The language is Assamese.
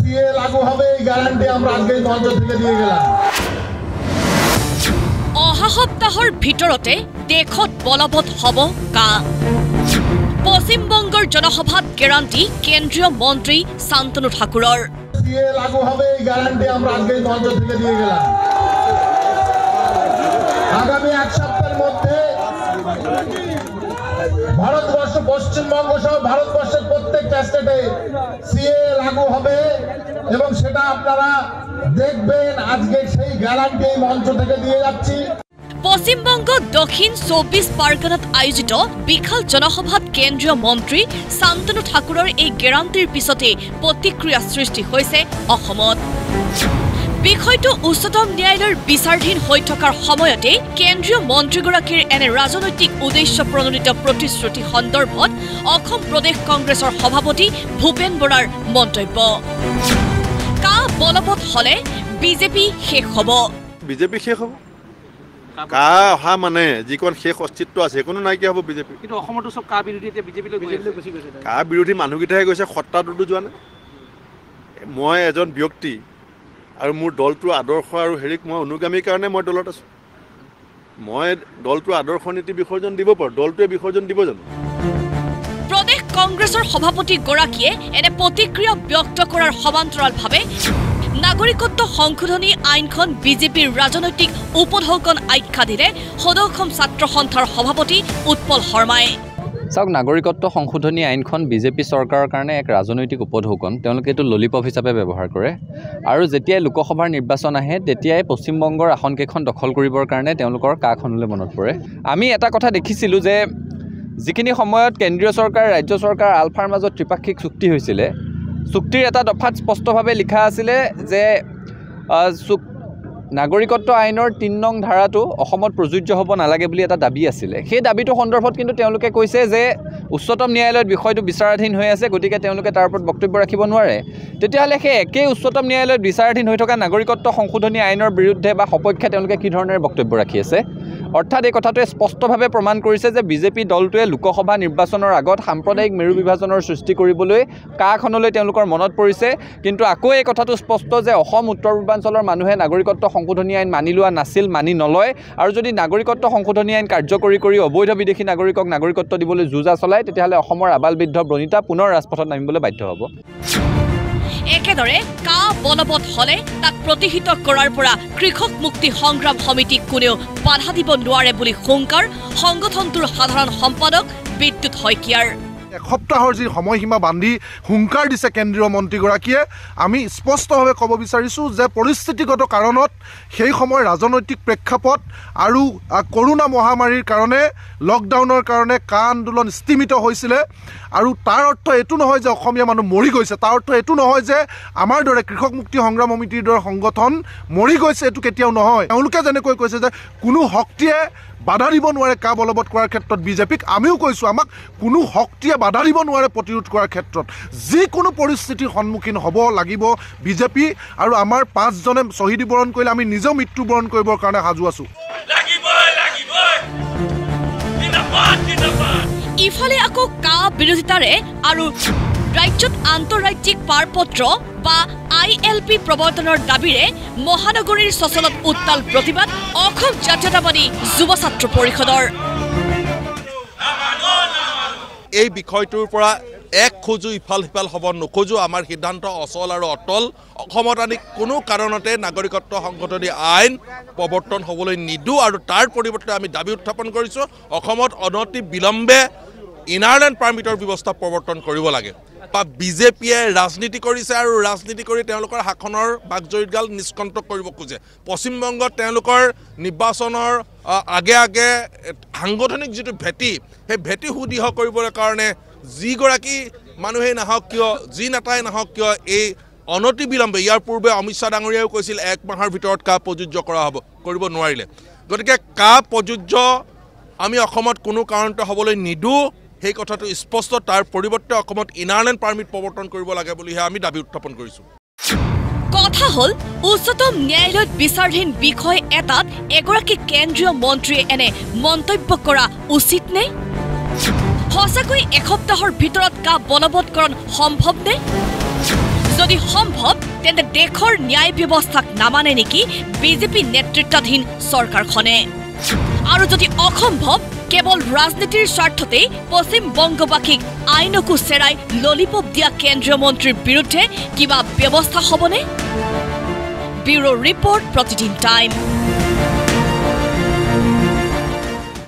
সিএ লাগু হবে এই গ্যাৰান্টি আমৰা আজকে মঞ্চ থেকে দিয়ে গেলাম। অহা সপ্তাহৰ ভিতৰতে দেশত বলবৎ হ'ব কা পশ্চিমবংগৰ জনসভাত গ্যাৰান্টি কেন্দ্ৰীয় মন্ত্ৰী শান্তনু ঠাকুৰৰ। সিএ লাগু হবে এই গ্যারান্টি আমরা আজকে মঞ্চ থেকে দিয়ে গেলাম। আগামী এক সপ্তাহের মধ্যে ভারতবর্ষ পশ্চিমবঙ্গ সহ ভারতবর্ষের প্রত্যেকটা স্টেটে সিএ লাগু হবে এবং সেটা আপনারা দেখবেন। আজকে সেই গ্যারান্টি এই মঞ্চ থেকে দিয়ে যাচ্ছি। পশ্চিমবংগ দক্ষিণ 24 পাৰগনাত আয়োজিত বিশাল জনসভাত কেন্দ্ৰীয় মন্ত্ৰী শান্তনু ঠাকুৰৰ এই গ্যাৰান্টিৰ পিছতে প্ৰতিক্ৰিয়া সৃষ্টি হৈছে অসমত। বিষয়টো উচ্চতম ন্যায়ালয়ৰ বিচাৰাধীন হৈ থকাৰ সময়তে কেন্দ্ৰীয় মন্ত্ৰীগৰাকীৰ এনে ৰাজনৈতিক উদ্দেশ্য প্ৰণোদিত প্ৰতিশ্ৰুতি সন্দৰ্ভত অসম প্ৰদেশ কংগ্ৰেছৰ সভাপতি ভূপেন বৰাৰ মন্তব্য। কা বলবৎ হলে বিজেপি শেষ হ'ব। বিজেপি শেষ হ'ব। কা অহা মানে যিকণ শেষ অস্তিত্ব আছে সেইকণো নাইকিয়া হ'ব বিজেপি। কিন্তু অসমতো চব কা বিৰোধী এতিয়া বিজেপিলৈ গুচি গৈছে। কা বিৰোধী মানুহকেইটাহে গৈছে, সত্তাটোতো যোৱা নাই। মই এজন ব্যক্তি আৰু মোৰ দলটোৰ আদৰ্শ আৰু হেৰিক মই অনুগামীৰ কাৰণে মই দলত আছোঁ। মই দলটোৰ আদৰ্শ নীতি বিসৰ্জন দিব পাৰোঁ, দলটোৱে বিসৰ্জন দিব জানো? প্ৰদেশ কংগ্ৰেছৰ সভাপতিগৰাকীয়ে এনে প্ৰতিক্ৰিয়া ব্যক্ত কৰাৰ সমান্তৰালভাৱে নাগৰিকত্ব সংশোধনী আইনখন বিজেপিৰ ৰাজনৈতিক উপঢৌকন আখ্যা দিলে সদৌ অসম ছাত্ৰ সন্থাৰ সভাপতি উৎপল শৰ্মাই। চাওক, নাগৰিকত্ব সংশোধনী আইনখন বিজেপি চৰকাৰৰ কাৰণে এক ৰাজনৈতিক উপঢৌকন। তেওঁলোকে এইটো ললিপপ হিচাপে ব্যৱহাৰ কৰে আৰু যেতিয়াই লোকসভাৰ নিৰ্বাচন আহে তেতিয়াই পশ্চিমবংগৰ আসনকেইখন দখল কৰিবৰ কাৰণে তেওঁলোকৰ কাখনলৈ মনত পৰে। আমি এটা কথা দেখিছিলোঁ যে যিখিনি সময়ত কেন্দ্ৰীয় চৰকাৰ ৰাজ্য চৰকাৰ আলফাৰ মাজত ত্ৰিপাক্ষিক চুক্তি হৈছিলে, চুক্তিৰ এটা দফাত স্পষ্টভাৱে লিখা আছিলে যে নাগৰিকত্ব আইনৰ ৩ নং ধাৰাটো অসমত প্ৰযোজ্য হ'ব নালাগে বুলি এটা দাবী আছিলে। সেই দাবীটো সন্দৰ্ভত কিন্তু তেওঁলোকে কৈছে যে উচ্চতম ন্যায়ালয়ত বিষয়টো বিচাৰাধীন হৈ আছে, গতিকে তেওঁলোকে তাৰ ওপৰত বক্তব্য ৰাখিব নোৱাৰে। তেতিয়াহ'লে সেই একেই উচ্চতম ন্যায়ালয়ত বিচাৰাধীন হৈ থকা নাগৰিকত্ব সংশোধনী আইনৰ বিৰুদ্ধে বা সপক্ষে তেওঁলোকে কি ধৰণৰ বক্তব্য ৰাখি আছে? অৰ্থাৎ এই কথাটোৱে স্পষ্টভাৱে প্ৰমাণ কৰিছে যে বিজেপি দলটোৱে লোকসভা নিৰ্বাচনৰ আগত সাম্প্ৰদায়িক মেৰু বিভাজনৰ সৃষ্টি কৰিবলৈ কাখনলৈ তেওঁলোকৰ মনত পৰিছে। কিন্তু আকৌ এই কথাটো স্পষ্ট যে অসম উত্তৰ পূৰ্বাঞ্চলৰ মানুহে নাগৰিকত্ব সংশোধনী আইন মানি লোৱা নাছিল, মানি নলয়। আৰু যদি নাগৰিকত্ব সংশোধনী আইন কাৰ্যকৰী কৰি অবৈধ বিদেশী নাগৰিকক নাগৰিকত্ব দিবলৈ যুঁজা চলায়, তেতিয়াহ'লে অসমৰ আবাল বৃদ্ধ বনিতা পুনৰ ৰাজপথত নামিবলৈ বাধ্য হ'ব। একেদৰে কা বলবৎ হলে তাক প্ৰতিহিত কৰাৰ পৰা কৃষক মুক্তি সংগ্ৰাম সমিতিক কোনেও বাধা দিব নোৱাৰে বুলি হুংকাৰ সংগঠনটোৰ সাধাৰণ সম্পাদক বিদ্যুৎ শইকীয়াৰ। এসপ্তাহৰ যি সময়সীমা বান্ধি হুংকাৰ দিছে কেন্দ্ৰীয় মন্ত্ৰীগৰাকীয়ে, আমি স্পষ্টভাৱে ক'ব বিচাৰিছোঁ যে পৰিস্থিতিগত কাৰণত সেই সময় ৰাজনৈতিক প্ৰেক্ষাপট আৰু কৰোণা মহামাৰীৰ কাৰণে লকডাউনৰ কাৰণে কা আন্দোলন স্থিমিত হৈছিলে। আৰু তাৰ অৰ্থ এইটো নহয় যে অসমীয়া মানুহ মৰি গৈছে, তাৰ অৰ্থ এইটো নহয় যে আমাৰ দৰে কৃষক মুক্তি সংগ্ৰাম সমিতিৰ দৰে সংগঠন মৰি গৈছে, এইটো কেতিয়াও নহয়। তেওঁলোকে যেনেকৈ কৈছে যে কোনো শক্তিয়ে বাধা দিব নোৱাৰে কা বলবৎ কৰাৰ ক্ষেত্ৰত বিজেপিক, আমিও কৈছোঁ আমাক কোনো শক্তিয়ে বাধা দিব নোৱাৰে প্ৰতিৰোধ কৰাৰ ক্ষেত্ৰত। যিকোনো পৰিস্থিতিৰ সন্মুখীন হ'ব লাগিব বিজেপি, আৰু আমাৰ 5 জনে শ্বহীদ বৰণ কৰিলে আমি নিজেও মৃত্যুবৰণ কৰিবৰ কাৰণে সাজু আছোঁ। ইফালে আকৌ কা বিৰোধিতাৰে আৰু ৰাজ্যত আন্তঃৰাজ্যিক পাৰপত্ৰ বা ILP প্ৰৱৰ্তনৰ দাবীৰে মহানগৰীৰ চচলত উত্তাল প্ৰতিবাদ অসম জাতীয়তাবাদী যুৱ ছাত্ৰ পৰিষদৰ। এই বিষয়টোৰ পৰা এক খোজো ইফাল সিফাল হ'ব নোখোজো। আমাৰ সিদ্ধান্ত অচল আৰু অটল। অসমত আমি কোনো কাৰণতে নাগৰিকত্ব সংশোধনী আইন প্ৰৱৰ্তন হ'বলৈ নিদিওঁ আৰু তাৰ পৰিৱৰ্তে আমি দাবী উত্থাপন কৰিছোঁ অসমত অনতি বিলম্বে ইনাৰলেণ্ড পাৰ্মিটৰ ব্যৱস্থা প্ৰৱৰ্তন কৰিব লাগে। বা বিজেপিয়ে ৰাজনীতি কৰিছে আৰু ৰাজনীতি কৰি তেওঁলোকৰ শাসনৰ বাকজৰীডাল নিষ্কণ্টক কৰিব খোজে। পশ্চিমবংগত তেওঁলোকৰ নিৰ্বাচনৰ আগে আগে সাংগঠনিক যিটো ভেটি, সেই ভেটি সুদৃঢ় কৰিবৰ কাৰণে যিগৰাকী মানুহেই নাহক কিয়, যি নেতাই নাহক কিয়, এই অনতি বিলম্বে, ইয়াৰ পূৰ্বে অমিত শ্বাহ ডাঙৰীয়াও কৈছিল 1 মাহৰ ভিতৰত কা প্ৰযোজ্য কৰা হ'ব, কৰিব নোৱাৰিলে। গতিকে কা প্ৰযোজ্য আমি অসমত কোনো কাৰণতে হ'বলৈ নিদিওঁ, সেই কথাটো স্পষ্ট। তাৰ পৰিৱৰ্তে অসমত ইনাৰলেণ্ড পাৰ্মিট প্ৰৱৰ্তন কৰিব লাগে বুলিহে আমি দাবী উত্থাপন কৰিছোঁ। কথা হ'ল উচ্চতম ন্যায়ালয়ত বিচাৰাধীন বিষয় এটাত এগৰাকী কেন্দ্ৰীয় মন্ত্ৰীয়ে এনে মন্তব্য কৰা উচিত নে? সঁচাকৈ এসপ্তাহৰ ভিতৰত কা বলবৎকৰণ সম্ভৱ নে? যদি সম্ভৱ তেন্তে দেশৰ ন্যায় ব্যৱস্থাক নামানে নেকি বিজেপি নেতৃত্বাধীন চৰকাৰখনে আৰু যদি অসম্ভৱ কেৱল ৰাজনীতিৰ স্বাৰ্থতেই পশ্চিম বংগবাসীক আইনকো চেৰাই ললিপপ দিয়া কেন্দ্ৰীয় মন্ত্ৰীৰ বিৰুদ্ধে কিবা ব্যৱস্থা হ'বনে? ব্যুৰো ৰিপৰ্ট প্ৰতিদিন টাইম।